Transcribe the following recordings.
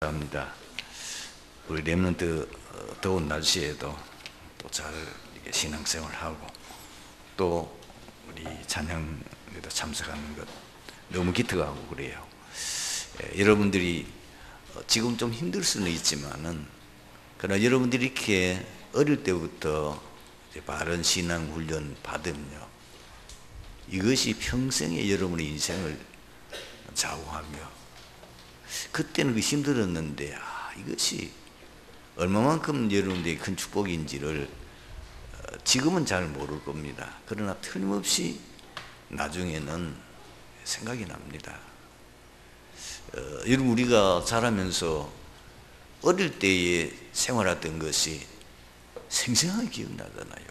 합니다. 우리 렘넌트 더운 날씨에도 또 잘 신앙생활하고 또 우리 찬양에도 참석하는 것 너무 기특하고 그래요. 여러분들이 지금 좀 힘들 수는 있지만은 그러나 여러분들이 이렇게 어릴 때부터 바른 신앙 훈련 받으면요, 이것이 평생의 여러분의 인생을 좌우하며, 그때는 힘들었는데 이것이 얼마만큼 여러분들이 큰 축복인지를 지금은 잘 모를 겁니다. 그러나 틀림없이 나중에는 생각이 납니다. 여러분, 우리가 자라면서 어릴 때에 생활했던 것이 생생하게 기억나잖아요.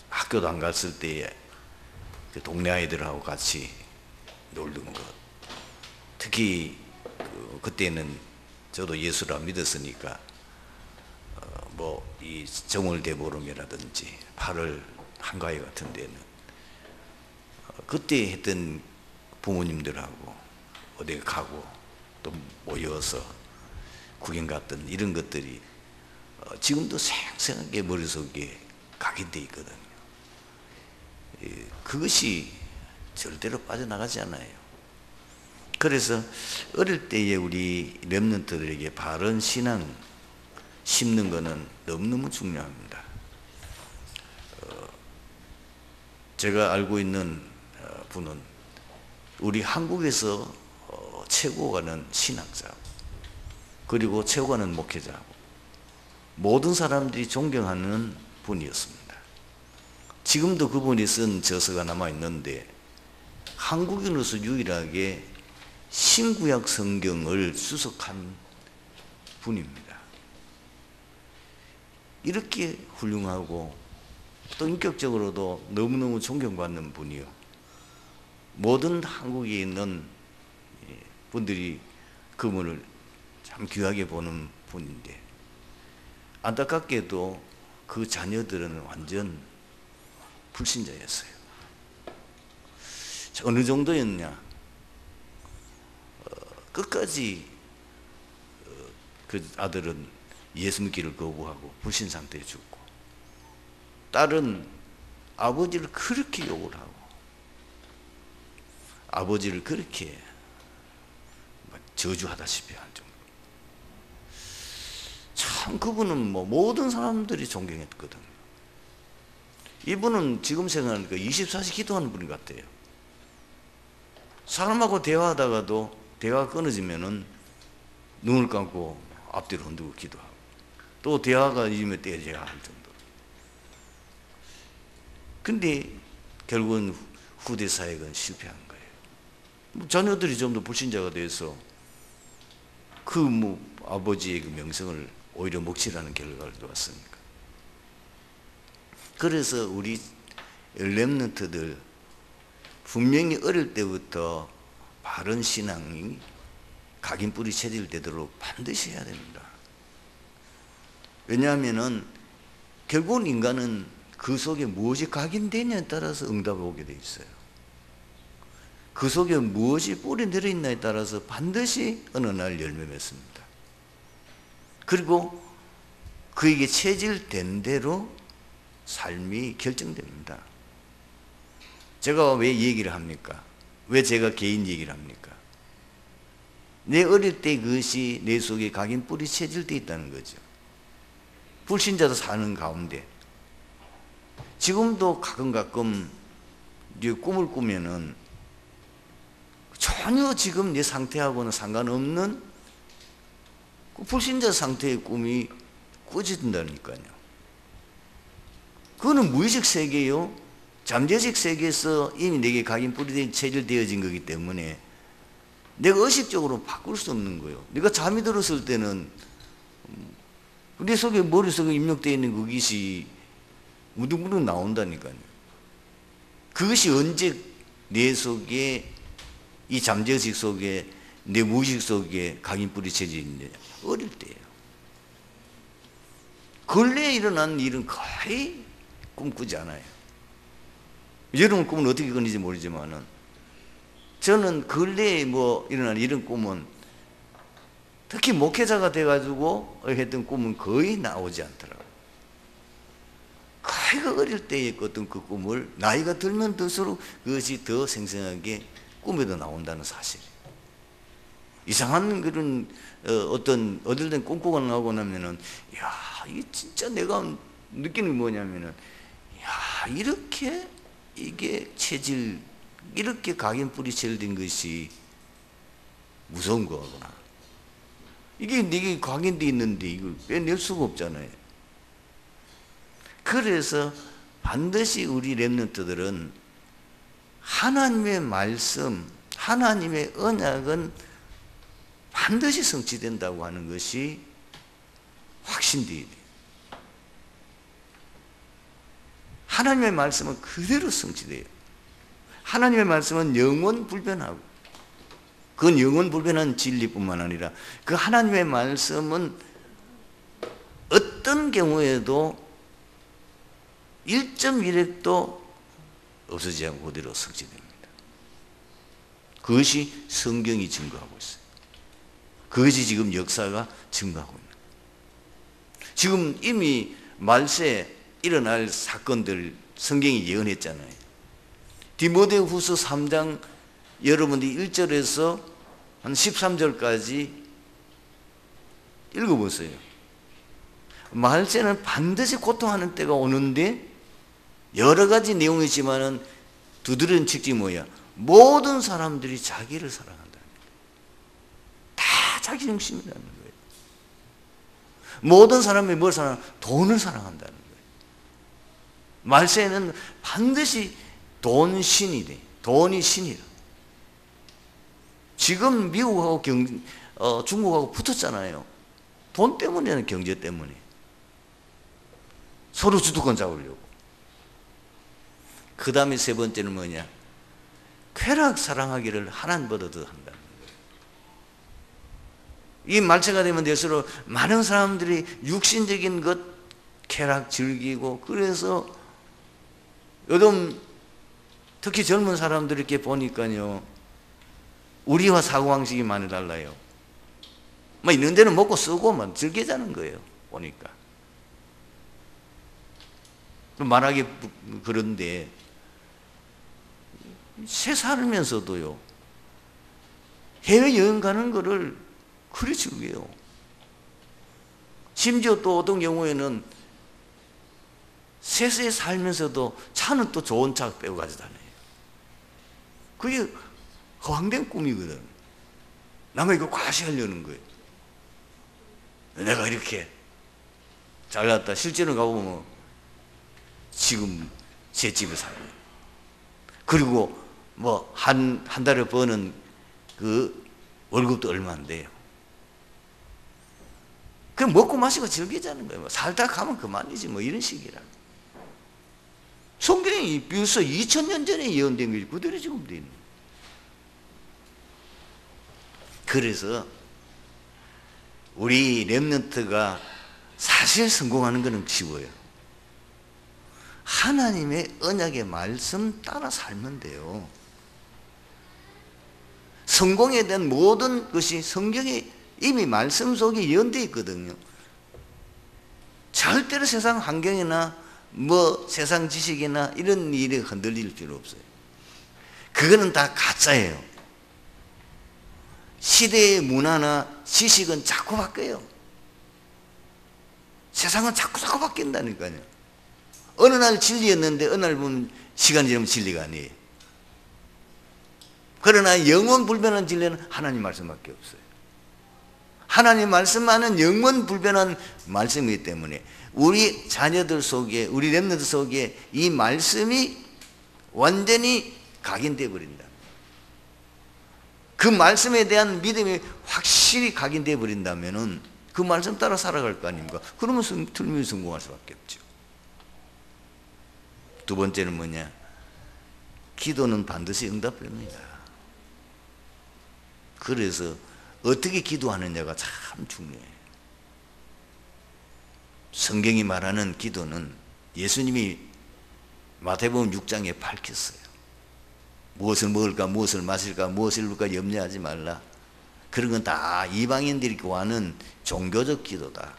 학교도 안 갔을 때에 그 동네 아이들하고 같이 놀던 것, 특히 그때는 저도 예수를 안 믿었으니까 이 정월대보름이라든지 8월 한가위 같은 데는 그때 했던 부모님들하고 어디 가고 또 모여서 구경 갔던 이런 것들이 지금도 생생하게 머릿속에 각인되어 있거든요. 그것이 절대로 빠져나가지 않아요. 그래서 어릴 때에 우리 렘넌트들에게 바른 신앙 심는 것은 너무너무 중요합니다. 제가 알고 있는 분은 우리 한국에서 최고 가는 신학자고, 그리고 최고 가는 목회자고, 모든 사람들이 존경하는 분이었습니다. 지금도 그분이 쓴 저서가 남아있는데 한국인으로서 유일하게 신구약 성경을 수석한 분입니다. 이렇게 훌륭하고 또 인격적으로도 너무너무 존경받는 분이요, 모든 한국에 있는 분들이 그분을 참 귀하게 보는 분인데, 안타깝게도 그 자녀들은 완전 불신자였어요. 어느 정도였냐, 끝까지 그 아들은 예수 믿기를 거부하고 불신 상태에 죽고, 딸은 아버지를 그렇게 욕을 하고 아버지를 그렇게 저주하다시피 할 정도. 참 그분은 모든 사람들이 존경했거든요. 이분은 지금 생각하니까 24시 기도하는 분 같아요. 사람하고 대화하다가도 대화가 끊어지면은 눈을 감고 앞뒤로 흔들고 기도하고, 또 대화가 잊으면 떼어져야 할 정도로. 근데 결국은 후대 사역은 실패한 거예요. 자녀들이 좀 더 불신자가 돼서 아버지의 그 명성을 오히려 몫이라는 결과를 놓았으니까. 그래서 우리 렘넌트들 분명히 어릴 때부터 바른 신앙이 각인뿌리 체질되도록 반드시 해야 됩니다. 왜냐하면은 결국은 인간은 그 속에 무엇이 각인되냐에 따라서 응답을 오게 돼 있어요. 그 속에 무엇이 뿌리 내려 있나에 따라서 반드시 어느 날 열매 맺습니다. 그리고 그에게 체질된 대로 삶이 결정됩니다. 제가 왜 얘기를 합니까? 왜 제가 개인 얘기를 합니까? 내 어릴 때 그것이 내 속에 각인 뿌리 체질되어 있다는 거죠. 불신자도 사는 가운데 지금도 가끔 꿈을 꾸면은 전혀 지금 내 상태하고는 상관없는 불신자 상태의 꿈이 꾸어진다니까요. 그거는 무의식 세계요, 잠재식 세계에서 이미 내게 각인 뿌리 체질되어진 거기 때문에 내가 의식적으로 바꿀 수 없는 거예요. 내가 잠이 들었을 때는 내 속에, 머릿속에 입력되어 있는 그것이 무등무등 나온다니까요. 그것이 언제 내 속에, 이 잠재의식 속에, 내 무의식 속에 각인 뿌리 체질이 있느냐? 어릴 때예요. 근래에 일어난 일은 거의 꿈꾸지 않아요. 여러분 꿈은 어떻게 꾸는지 모르지만은 저는 근래에 일어난 이런 꿈은 특히 목회자가 돼가지고 했던 꿈은 거의 나오지 않더라고요. 거의 어릴 때의 어떤 그 꿈을 나이가 들면 들수록 그것이 더 생생하게 꿈에도 나온다는 사실이에요. 이상한 그런 어딜 된 꿈꾸고 나오고 나면은, 야, 이게 진짜 내가 느끼는 게 뭐냐면은, 야, 이렇게 이게 체질, 이렇게 각인뿌리 체질된 것이 무서운 거구나. 이게 내게 각인돼 있는데 이걸 빼낼 수가 없잖아요. 그래서 반드시 우리 렘넌트들은 하나님의 말씀, 하나님의 언약은 반드시 성취된다고 하는 것이 확신되어야 돼요. 하나님의 말씀은 그대로 성취돼요. 하나님의 말씀은 영원 불변하고, 그건 영원 불변한 진리뿐만 아니라 그 하나님의 말씀은 어떤 경우에도 1.1핵도 없어지지 않고 그대로 성취됩니다. 그것이 성경이 증거하고 있어요. 그것이 지금 역사가 증거하고 있는 거예요. 지금 이미 말세에 일어날 사건들 성경이 예언했잖아요. 디모데후서 3장 여러분들이 1절에서 한 13절까지 읽어보세요. 말세는 반드시 고통하는 때가 오는데 여러 가지 내용이 있지만은 두드러진 특징이 뭐야? 모든 사람들이 자기를 사랑한다는 거예요. 다 자기 중심이라는 거예요. 모든 사람이 뭘 사랑하냐? 돈을 사랑한다는 거예요. 말세에는 반드시 돈 신이 돼. 돈이 신이라. 지금 미국하고 중국하고 붙었잖아요. 돈 때문에는, 경제 때문에. 서로 주도권 잡으려고. 그 다음에 세 번째는 뭐냐? 쾌락 사랑하기를 하나님보다 더 한다는 거예요. 이 말세가 되면 될수록 많은 사람들이 육신적인 것 쾌락 즐기고, 그래서 요즘 특히 젊은 사람들 이렇게 보니까요, 우리와 사고방식이 많이 달라요. 뭐 있는 데는 먹고 쓰고 막 즐기자는 거예요, 보니까. 말하기 그런데 새 살면서도요, 해외여행 가는 거를 그리 즐겨요. 심지어 또 어떤 경우에는 세세 살면서도 차는 또 좋은 차 빼고 가져 다녀요. 그게 허황된 꿈이거든. 남의 이거 과시하려는 거예요. 내가 이렇게 잘났다. 실제로 가보면 지금 제 집에 살고, 그리고 뭐 한 달에 버는 그 월급도 얼마 안 돼요. 그냥 먹고 마시고 즐기자는 거예요. 살다 가면 그만이지 뭐, 이런 식이라. 성경이 벌써 2000년 전에 예언된 것이 그대로 지금 돼 있는 거예요. 그래서 우리 렘넌트가 사실 성공하는 것은 쉬워요. 하나님의 언약의 말씀 따라 살면 돼요. 성공에 대한 모든 것이 성경에 이미 말씀 속에 예언되어 있거든요. 절대로 세상 환경이나 뭐 세상 지식이나 이런 일에 흔들릴 필요 없어요. 그거는 다 가짜예요. 시대의 문화나 지식은 자꾸 바뀌어요. 세상은 자꾸 바뀐다니까요. 어느 날 진리였는데 어느 날 보면 시간이 지나면 진리가 아니에요. 그러나 영원 불변한 진리는 하나님 말씀밖에 없어요. 하나님 말씀만은 영원 불변한 말씀이기 때문에 우리 자녀들 속에, 우리 렘넌트 속에 이 말씀이 완전히 각인되어 버린다. 그 말씀에 대한 믿음이 확실히 각인되어 버린다면은 그 말씀 따라 살아갈 거 아닙니까? 그러면 틀림없이 성공할 수밖에 없죠. 두 번째는 뭐냐? 기도는 반드시 응답됩니다. 그래서 어떻게 기도하느냐가 참 중요해요. 성경이 말하는 기도는 예수님이 마태복음 6장에 밝혔어요. 무엇을 먹을까, 무엇을 마실까, 무엇을 입을까 염려하지 말라. 그런 건 다 이방인들이 구하는 종교적 기도다.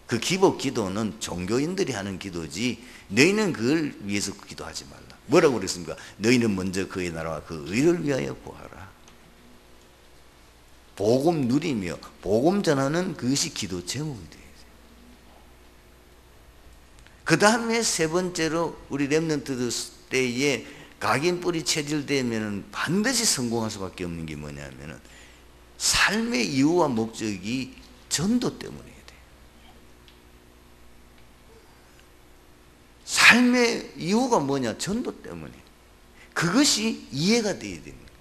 그 기복 기도는 종교인들이 하는 기도지 너희는 그걸 위해서 기도하지 말라. 뭐라고 그랬습니까? 너희는 먼저 그의 나라와 그 의를 위하여 구하라. 복음 누리며 복음 전하는 그것이 기도 제목이 돼야 돼요. 그 다음에 세 번째로 우리 렘넌트 때에 각인 뿌리 체질되면 반드시 성공할 수밖에 없는 게 뭐냐면은 삶의 이유와 목적이 전도 때문이에요. 삶의 이유가 뭐냐? 전도 때문에. 그것이 이해가 되어야 됩니다.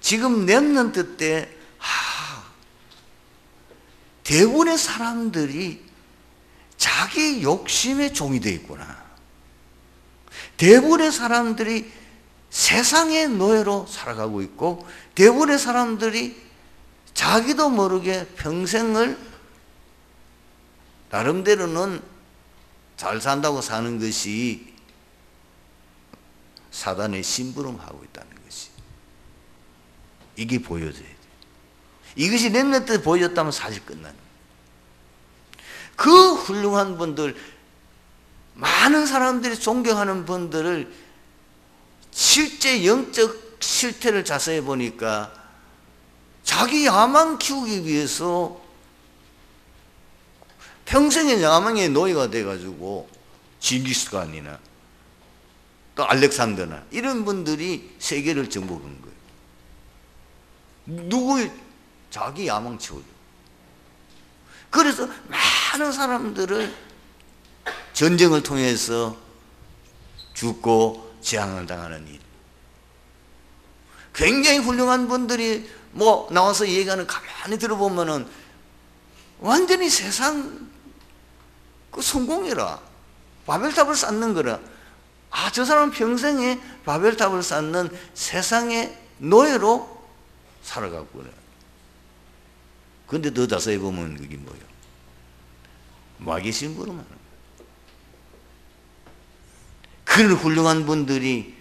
지금 렘넌트 때 대부분의 사람들이 자기 욕심의 종이 되어 있구나. 대부분의 사람들이 세상의 노예로 살아가고 있고 대부분의 사람들이 자기도 모르게 평생을 나름대로는 잘 산다고 사는 것이 사단의 심부름하고 있다는 것이 이게 보여져야 돼요. 이것이 렘넌트 보여졌다면 사실 끝나는 거예요. 그 훌륭한 분들, 많은 사람들이 존경하는 분들을 실제 영적 실태를 자세히 보니까 자기 야망 키우기 위해서 평생의 야망의 노예가 돼가지고 징기스칸이나 또 알렉산더나 이런 분들이 세계를 정복한 거예요. 누구의 자기 야망 채우려. 그래서 많은 사람들을 전쟁을 통해서 죽고 재앙을 당하는 일. 굉장히 훌륭한 분들이 뭐 나와서 얘기하는 가만히 들어보면은 완전히 세상 그 성공이라 바벨탑을 쌓는 거라. 저 사람은 평생에 바벨탑을 쌓는 세상의 노예로 살아갔구나. 근데 더 자세히 보면 그게 뭐예요? 마귀 심부름하는 거예요. 그런 훌륭한 분들이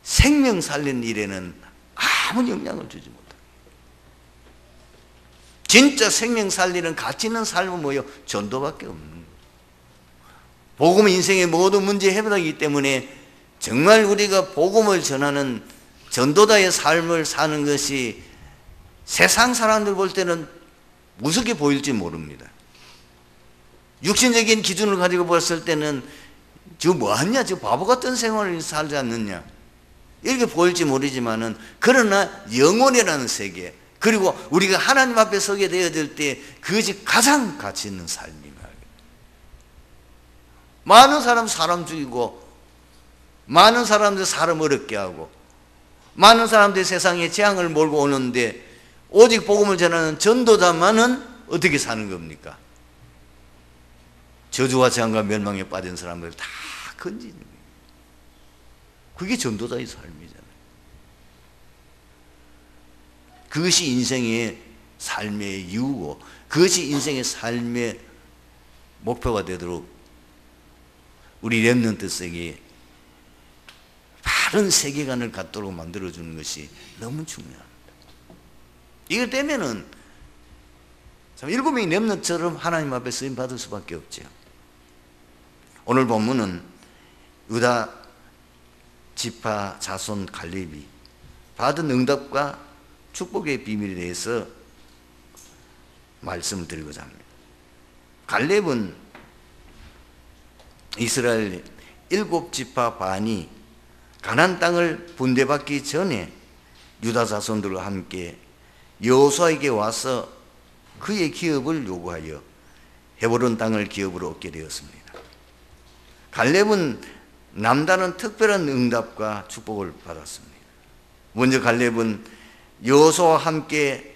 생명 살린 일에는 아무 영향을 주지 못합니다. 진짜 생명 살리는 가치 있는 삶은 뭐예요? 전도밖에 없는 거예요. 복음은 인생의 모든 문제 해결하기 때문에 정말 우리가 복음을 전하는 전도자의 삶을 사는 것이 세상 사람들 볼 때는 무섭게 보일지 모릅니다. 육신적인 기준을 가지고 봤을 때는 저 뭐하냐? 저 바보 같은 생활을 살지 않느냐? 이렇게 보일지 모르지만은 그러나 영혼이라는 세계 그리고 우리가 하나님 앞에 서게 되어질 때 그것이 가장 가치 있는 삶입니다. 많은 사람 죽이고 많은 사람들 사람 어렵게 하고 많은 사람들이 세상에 재앙을 몰고 오는데 오직 복음을 전하는 전도자만은 어떻게 사는 겁니까? 저주와 재앙과 멸망에 빠진 사람들 다 건지는 거예요. 그게 전도자의 삶이잖아요. 그것이 인생의 삶의 이유고 그것이 인생의 삶의 목표가 되도록 우리 렘넌트에게 바른 세계관을 갖도록 만들어주는 것이 너무 중요합니다. 이걸 때문에는 참 7명의 렘넌트처럼 하나님 앞에 쓰임 받을 수밖에 없죠. 오늘 본문은 유다 지파 자손 갈렙이 받은 응답과 축복의 비밀에 대해서 말씀을 드리고자 합니다. 갈렙은 이스라엘 7지파 반이 가나안 땅을 분배받기 전에 유다 자손들과 함께 여호수아에게 와서 그의 기업을 요구하여 헤브론 땅을 기업으로 얻게 되었습니다. 갈렙은 남다른 특별한 응답과 축복을 받았습니다. 먼저 갈렙은 여호수아와 함께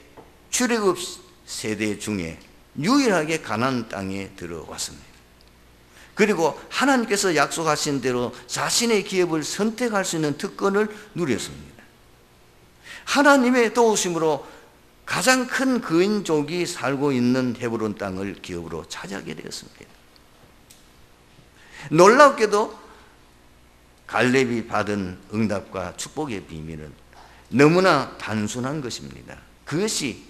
출애굽 세대 중에 유일하게 가나안 땅에 들어왔습니다. 그리고 하나님께서 약속하신 대로 자신의 기업을 선택할 수 있는 특권을 누렸습니다. 하나님의 도우심으로 가장 큰 거인족이 살고 있는 헤브론 땅을 기업으로 차지하게 되었습니다. 놀랍게도 갈렙이 받은 응답과 축복의 비밀은 너무나 단순한 것입니다. 그것이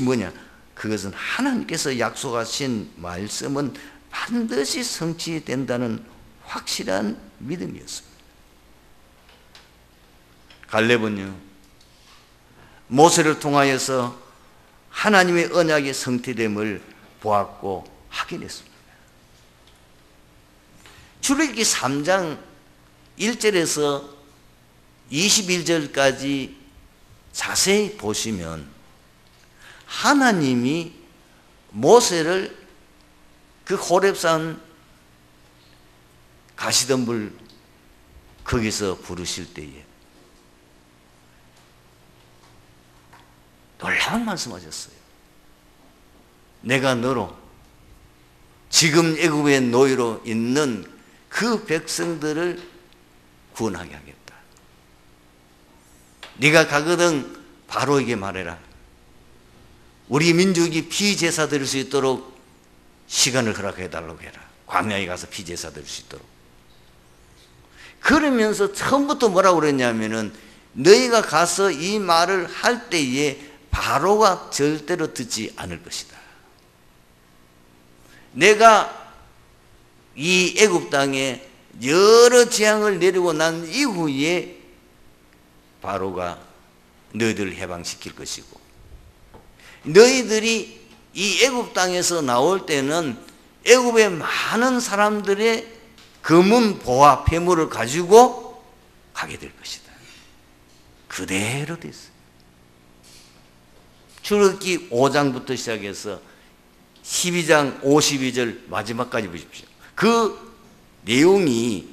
뭐냐? 그것은 하나님께서 약속하신 말씀은 반드시 성취된다는 확실한 믿음이었습니다. 갈렙은요, 모세를 통하여서 하나님의 언약의 성취됨을 보았고 확인했습니다. 출애굽기 3장 1절에서 21절까지 자세히 보시면 하나님이 모세를 그 호렙산 가시덤불 거기서 부르실 때에 놀라운 말씀하셨어요. 내가 너로 지금 애굽의 노예로 있는 그 백성들을 구원하게 하겠다. 네가 가거든 바로에게 말해라. 우리 민족이 피제사 드릴 수 있도록 시간을 허락해 달라고 해라. 광야에 가서 피제사 드릴 수 있도록. 그러면서 처음부터 뭐라고 그랬냐면은 너희가 가서 이 말을 할 때에 바로가 절대로 듣지 않을 것이다. 내가 이 애굽 땅에 여러 재앙을 내리고 난 이후에 바로가 너희들을 해방시킬 것이고, 너희들이 이 애굽 땅에서 나올 때는 애굽의 많은 사람들의 금은 보화 폐물을 가지고 가게 될 것이다. 그대로 됐어요. 출애굽기 5장부터 시작해서 12장 52절 마지막까지 보십시오. 그 내용이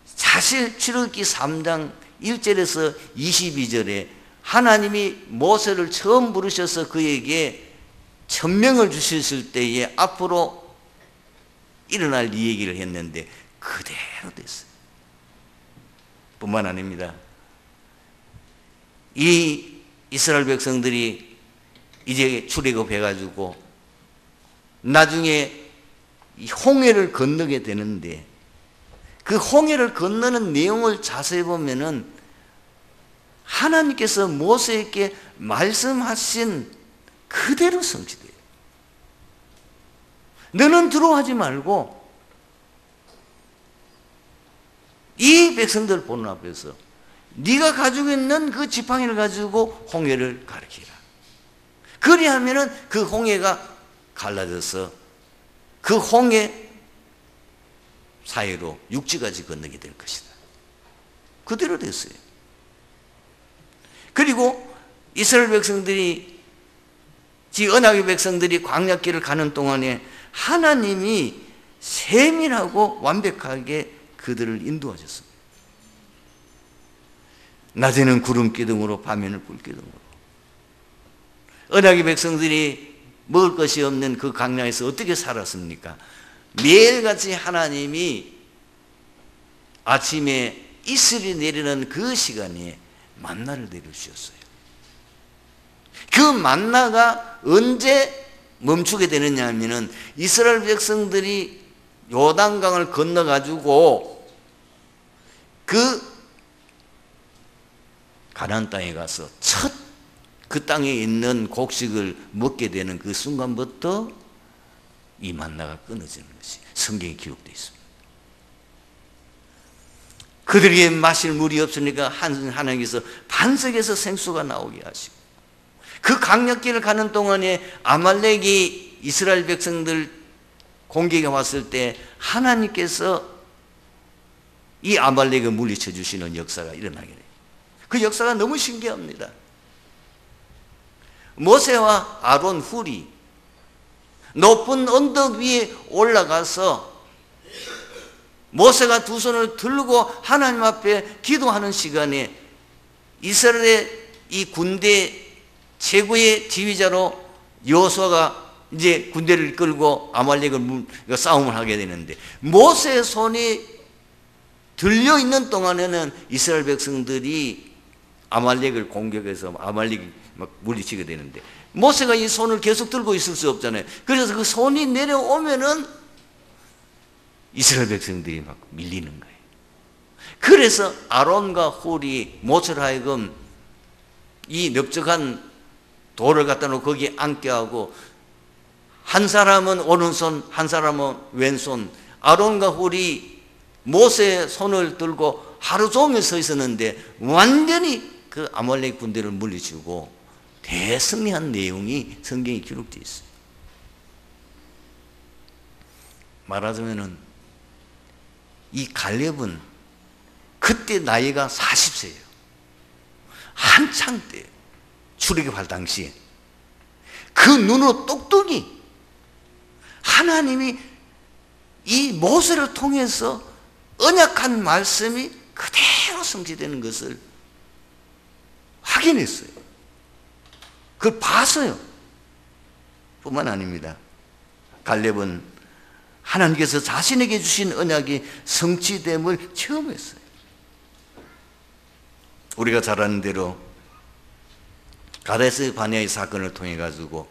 사실 출애굽기 3장 1절에서 22절에 하나님이 모세를 처음 부르셔서 그에게 천명을 주셨을 때에 앞으로 일어날 이 얘기를 했는데 그대로 됐어요. 뿐만 아닙니다. 이 이스라엘 백성들이 이제 출애굽해가지고 나중에 이 홍해를 건너게 되는데 그 홍해를 건너는 내용을 자세히 보면은 하나님께서 모세에게 말씀하신 그대로 성취돼요. 너는 두려워하지 말고 이 백성들 보는 앞에서 네가 가지고 있는 그 지팡이를 가지고 홍해를 가리키라. 그리하면은 그 홍해가 갈라져서 그 홍해 사이로 육지까지 건너게 될 것이다. 그대로 됐어요. 그리고 이스라엘 백성들이 언약의 백성들이 광야길을 가는 동안에 하나님이 세밀하고 완벽하게 그들을 인도하셨습니다. 낮에는 구름 기둥으로 밤에는 불 기둥으로. 언약의 백성들이 먹을 것이 없는 그 광야에서 어떻게 살았습니까? 매일같이 하나님이 아침에 이슬이 내리는 그 시간에 만나를 내려주셨어요. 그 만나가 언제 멈추게 되느냐 하면은 이스라엘 백성들이 요단강을 건너가지고 그 가나안 땅에 가서 첫 그 땅에 있는 곡식을 먹게 되는 그 순간부터 이 만나가 끊어지는 것이 성경에 기록되어 있습니다. 그들에게 마실 물이 없으니까 하나님께서 반석에서 생수가 나오게 하시고, 그 강력길을 가는 동안에 아말렉이 이스라엘 백성들 공격에 왔을 때 하나님께서 이 아말렉을 물리쳐 주시는 역사가 일어나게 돼요. 그 역사가 너무 신기합니다. 모세와 아론 훌이 높은 언덕 위에 올라가서 모세가 두 손을 들고 하나님 앞에 기도하는 시간에 이스라엘의 이 군대 최고의 지휘자로 여호수아가 이제 군대를 끌고 아말렉을 싸움을 하게 되는데, 모세의 손이 들려 있는 동안에는 이스라엘 백성들이 아말렉을 공격해서 아말렉이 막 물리치게 되는데, 모세가 이 손을 계속 들고 있을 수 없잖아요. 그래서 그 손이 내려오면은 이스라엘 백성들이 막 밀리는 거예요. 그래서 아론과 홀이 모세로 하여금 이 넓적한 돌을 갖다 놓고 거기에 앉게 하고, 한 사람은 오른손, 한 사람은 왼손, 아론과 홀이 모세의 손을 들고 하루 종일 서 있었는데 완전히 그 아말렉 군대를 물리치고 대승리한 내용이 성경에 기록되어 있어요. 말하자면은 이 갈렙은 그때 나이가 40세예요. 한창 때 출애굽할 당시에 그 눈으로 똑똑히 하나님이 이 모세를 통해서 언약한 말씀이 그대로 성취되는 것을 확인했어요. 그걸 봤어요. 뿐만 아닙니다. 갈렙은 하나님께서 자신에게 주신 언약이 성취됨을 체험했어요. 우리가 잘 아는 대로 가데스 바네아의 사건을 통해 가지고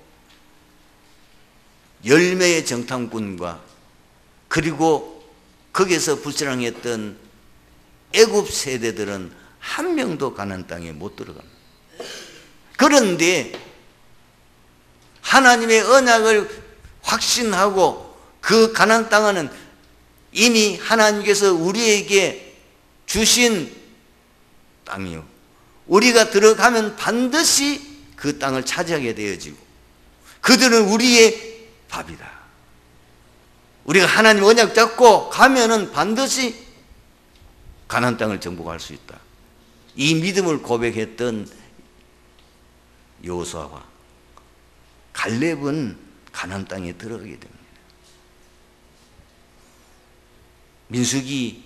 10명의 정탐꾼과 그리고 거기에서 불신앙했던 애굽 세대들은 한 명도 가나안 땅에 못 들어갑니다. 그런데 하나님의 언약을 확신하고 그 가나안 땅은 이미 하나님께서 우리에게 주신 땅이요, 우리가 들어가면 반드시 그 땅을 차지하게 되어지고 그들은 우리의 밥이다. 우리가 하나님 언약 잡고 가면은 반드시 가나안 땅을 정복할 수 있다. 이 믿음을 고백했던 여호수아와 갈렙은 가나안 땅에 들어가게 됩니다. 민수기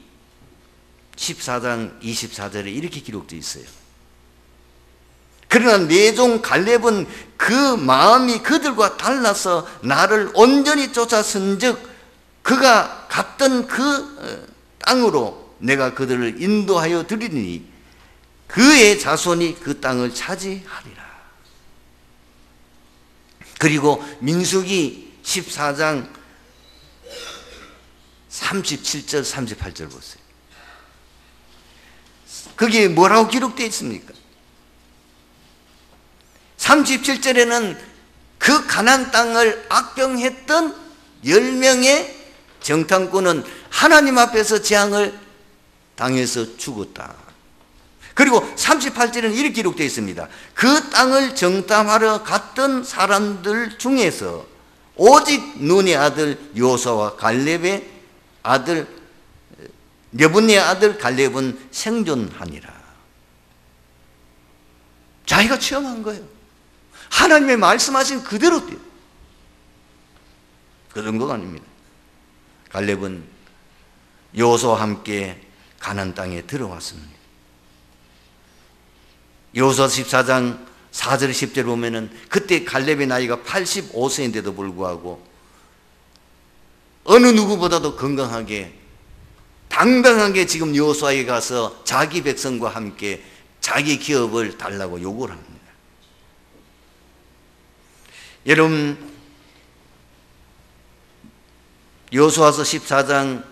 14장 24절에 이렇게 기록되어 있어요. 그러나 내 종 갈렙은 그 마음이 그들과 달라서 나를 온전히 쫓아선즉 그가 갔던 그 땅으로 내가 그들을 인도하여 드리니 그의 자손이 그 땅을 차지하리라. 그리고 민수기 14장 37절 38절 보세요. 거기에 뭐라고 기록되어 있습니까? 37절에는 그 가나안 땅을 악병했던 10명의 정탐꾼은 하나님 앞에서 재앙을 당해서 죽었다. 그리고 38절에는 이렇게 기록되어 있습니다. 그 땅을 정탐하러 갔던 사람들 중에서 오직 눈의 아들 여호수아와 갈렙의 아들 여분의 아들 갈렙은 생존하니라. 자기가 체험한 거예요. 하나님의 말씀하신 그대로 돼요. 그 정도가 아닙니다. 갈렙은 여호수아와 함께 가나안 땅에 들어왔습니다. 여호수아 14장 4절 10절 보면은 그때 갈렙의 나이가 85세인데도 불구하고 어느 누구보다도 건강하게 당당하게 지금 여호수아에 가서 자기 백성과 함께 자기 기업을 달라고 요구를 합니다. 여러분, 여호수아서 14장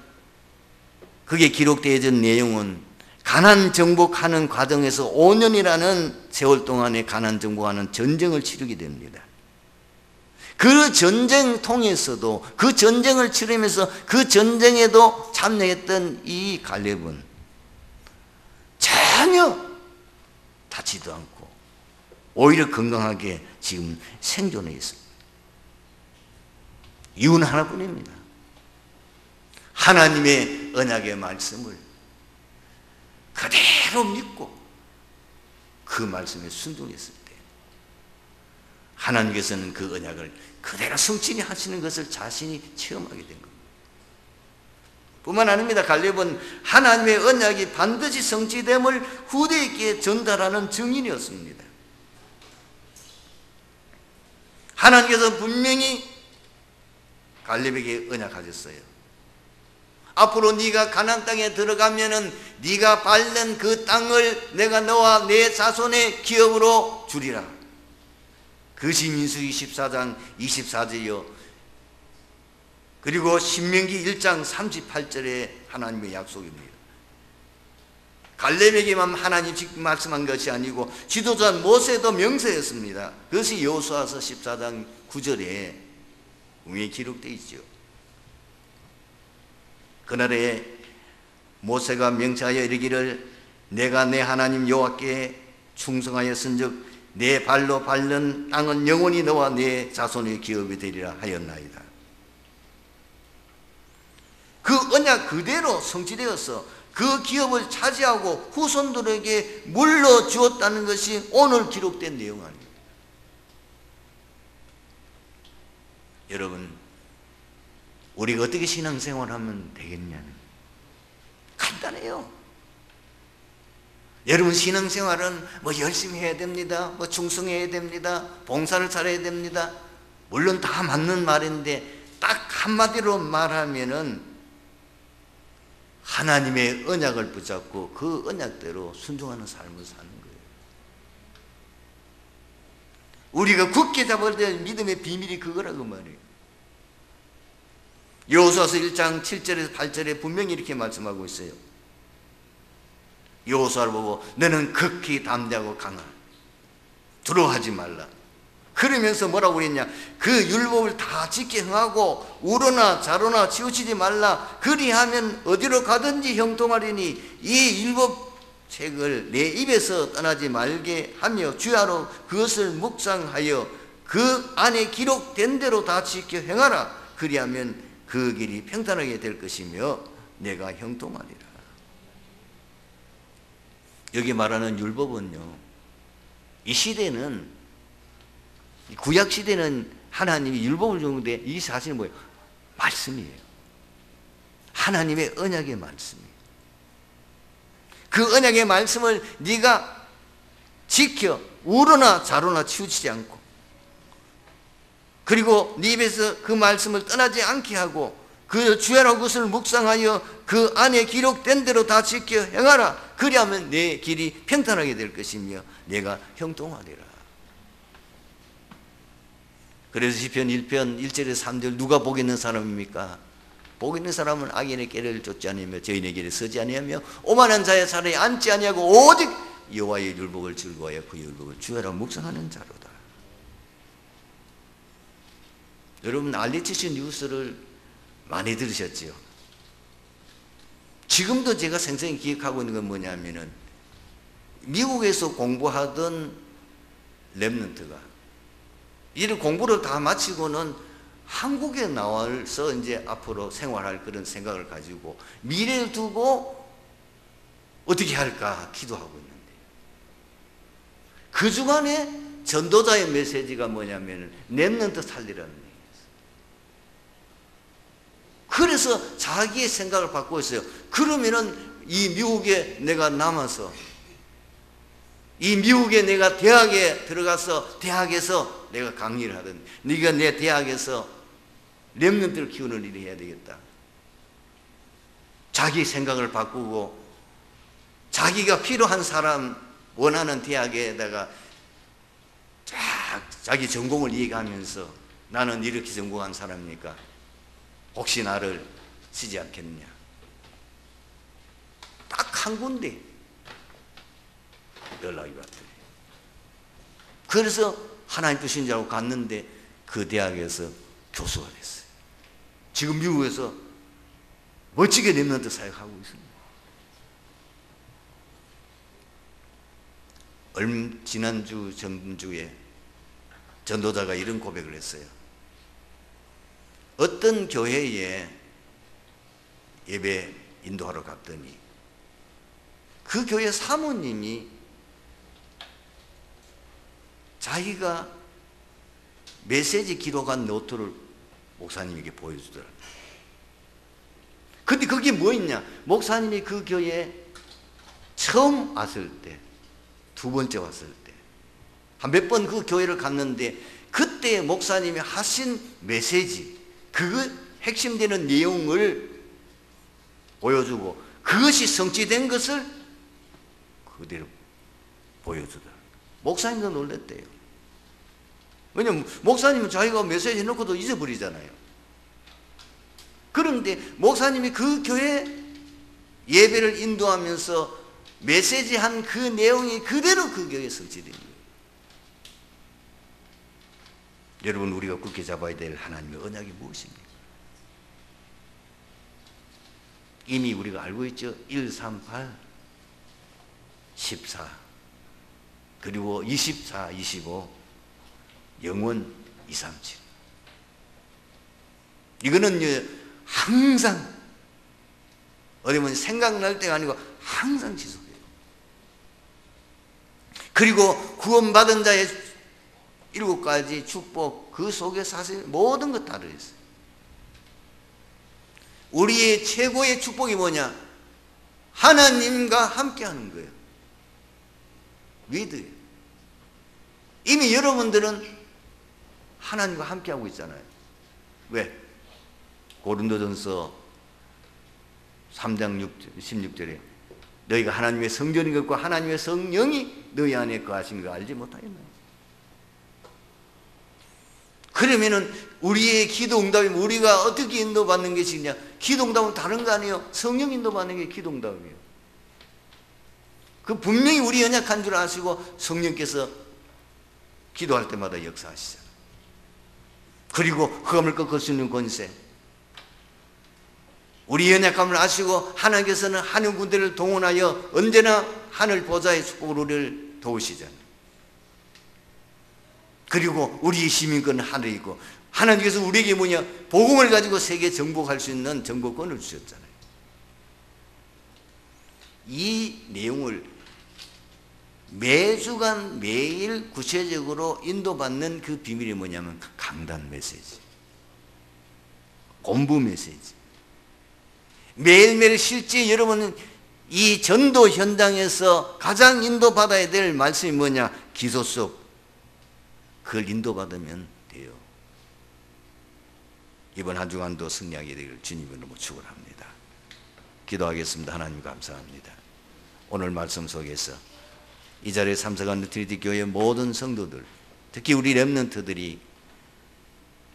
그게 기록되어 있는 내용은 가나안 정복하는 과정에서 5년이라는 세월 동안에 가나안 정복하는 전쟁을 치르게 됩니다. 그 전쟁 통해서도 그 전쟁을 치르면서 그 전쟁에도 참여했던 이 갈렙은 전혀 다치지도 않고 오히려 건강하게 지금 생존해 있습니다. 이유는 하나뿐입니다. 하나님의 언약의 말씀을 그대로 믿고 그 말씀에 순종했을 때 하나님께서는 그 언약을 그대로 성취히 하시는 것을 자신이 체험하게 된 겁니다. 뿐만 아닙니다. 갈렙은 하나님의 언약이 반드시 성취됨을 후대에게 전달하는 증인이었습니다. 하나님께서 분명히 갈렙에게 언약하셨어요. 앞으로 네가 가나안 땅에 들어가면은 네가 밟는 그 땅을 내가 너와 내 자손의 기업으로 주리라. 그것이 민수기 14장 24절이요. 그리고 신명기 1장 38절의 하나님의 약속입니다. 갈렙에게만 하나님 직접 말씀한 것이 아니고 지도자 모세도 명세했습니다. 그것이 여호수아서 14장 9절에 분명히 기록되어 있죠. 그날에 모세가 명세하여 이르기를 내가 내 하나님 여호와께 충성하였은즉 내 발로 밟는 땅은 영원히 너와 내 자손의 기업이 되리라 하였나이다. 그 언약 그대로 성취되어서 그 기업을 차지하고 후손들에게 물려주었다는 것이 오늘 기록된 내용 아닙니다. 여러분, 우리가 어떻게 신앙생활하면 되겠냐는 간단해요. 여러분, 신앙생활은 뭐 열심히 해야 됩니다, 뭐 충성해야 됩니다, 봉사를 잘해야 됩니다. 물론 다 맞는 말인데 딱 한마디로 말하면은 하나님의 언약을 붙잡고 그 언약대로 순종하는 삶을 사는 거예요. 우리가 굳게 잡아야 될 믿음의 비밀이 그거라고 말이에요. 여호수아서 1장 7절에서 8절에 분명히 이렇게 말씀하고 있어요. 여호수아를 보고 너는 극히 담대하고 강하라, 두려워하지 말라. 그러면서 뭐라고 그랬냐? 그 율법을 다 지켜 행하고 우러나 좌로나 치우치지 말라. 그리하면 어디로 가든지 형통하리니 이 율법책을 내 입에서 떠나지 말게 하며 주야로 그것을 묵상하여 그 안에 기록된 대로 다 지켜 행하라. 그리하면 그 길이 평탄하게 될 것이며 내가 형통하리라. 여기 말하는 율법은요, 이 시대는, 구약 시대는 하나님이 율법을 주는데 이 사실은 뭐예요? 말씀이에요. 하나님의 언약의 말씀이에요. 그 언약의 말씀을 네가 지켜 우러나 좌로나 치우치지 않고, 그리고 네 입에서 그 말씀을 떠나지 않게 하고 그 주야로 그것을 묵상하여 그 안에 기록된 대로 다 지켜 행하라. 그리하면 내 길이 평탄하게 될 것이며 내가 형통하리라. 그래서 시편 1편 1절에서 3절 누가 복 있는 사람입니까? 복 있는 사람은 악인의 길을 쫓지 아니하며 죄인의 길에 서지 아니하며 오만한 자의 자리에 앉지 아니하고 오직 여호와의 율법을 즐거워하여 그 율법을 주야로 묵상하는 자로다. 여러분, 알리치시 뉴스를 많이 들으셨지요? 지금도 제가 생생히 기억하고 있는 건 뭐냐면은 미국에서 공부하던 렘넌트가 이를 공부를 다 마치고는 한국에 나와서 이제 앞으로 생활할 그런 생각을 가지고 미래를 두고 어떻게 할까 기도하고 있는데, 그 주간에 전도자의 메시지가 뭐냐면 렘넌트 살리라는 얘기였어요. 그래서 자기의 생각을 바꾸고 있어요. 그러면은 이 미국에 내가 남아서, 이 미국에 내가 대학에 들어가서 대학에서 내가 강의를 하든, 네가 내 대학에서 렘넌트를 키우는 일을 해야 되겠다. 자기 생각을 바꾸고 자기가 필요한 사람 원하는 대학에다가 자기 전공을 얘기하면서 나는 이렇게 전공한 사람이니까 혹시 나를 쓰지 않겠느냐. 딱 한 군데 연락이 왔더니, 그래서 하나님 뜻인 줄 알고 갔는데 그 대학에서 교수가 됐어요. 지금 미국에서 멋지게 렘넌트 사역하고 있습니다. 지난주 전주에 전도자가 이런 고백을 했어요. 어떤 교회에 예배 인도하러 갔더니 그 교회 사모님이 자기가 메시지 기록한 노트를 목사님에게 보여주더라고요. 근데 그게 뭐 있냐? 목사님이 그 교회에 처음 왔을 때, 두 번째 왔을 때, 한 몇 번 그 교회를 갔는데 그때 목사님이 하신 메시지, 그 핵심되는 내용을 보여주고 그것이 성취된 것을 그대로 보여주더라고요. 목사님도 놀랬대요. 왜냐면 목사님은 자기가 메시지 해놓고도 잊어버리잖아요. 그런데 목사님이 그 교회 예배를 인도하면서 메시지한 그 내용이 그대로 그 교회에 성취된 거예요. 여러분, 우리가 굳게 잡아야 될 하나님의 언약이 무엇입니까? 이미 우리가 알고 있죠. 138, 14, 그리고 24, 25, 영원 237. 이거는 항상, 어디 보면 생각날 때가 아니고 항상 지속해요. 그리고 구원받은 자의 7가지 축복, 그 속에 사실 모든 것 다 들어있어요. 우리의 최고의 축복이 뭐냐? 하나님과 함께 하는 거예요. 위드예요. 이미 여러분들은 하나님과 함께 하고 있잖아요. 왜? 고린도전서 3장 16절에 너희가 하나님의 성전인 것과 하나님의 성령이 너희 안에 거하신 거 알지 못하겠나요? 그러면은 우리의 기도 응답이 우리가 어떻게 인도받는 것이냐? 기도 응답은 다른 거 아니에요. 성령 인도받는 게 기도 응답이에요. 그 분명히 우리 연약한 줄 아시고 성령께서 기도할 때마다 역사하시잖아요. 그리고 흑암을 꺾을 수 있는 권세, 우리 연약함을 아시고 하나님께서는 하늘 군대를 동원하여 언제나 하늘 보좌의 축복으로 우리를 도우시잖아요. 그리고 우리의 시민권은 하늘에 있고 하나님께서 우리에게 뭐냐? 복음을 가지고 세계 정복할 수 있는 정복권을 주셨잖아요. 이 내용을 매주간 매일 구체적으로 인도받는 그 비밀이 뭐냐면 강단 메시지, 공부 메시지. 매일매일 실제 여러분은 이 전도 현장에서 가장 인도받아야 될 말씀이 뭐냐? 기도 속 그걸 인도받으면 돼요. 이번 한 주간도 승리하게 되기를 주님의 이름으로 축원합니다. 기도하겠습니다. 하나님 감사합니다. 오늘 말씀 속에서 이 자리에 참석한 트리티 교회 모든 성도들, 특히 우리 렘넌트들이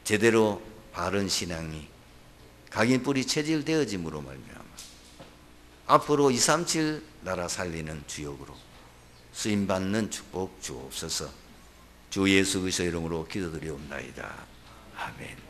제대로 바른 신앙이 각인 뿌리 체질되어짐으로 말미암아 앞으로 237 나라 살리는 주역으로 쓰임받는 축복 주옵소서. 주 예수 그리스도의 이름으로 기도드리옵나이다. 아멘.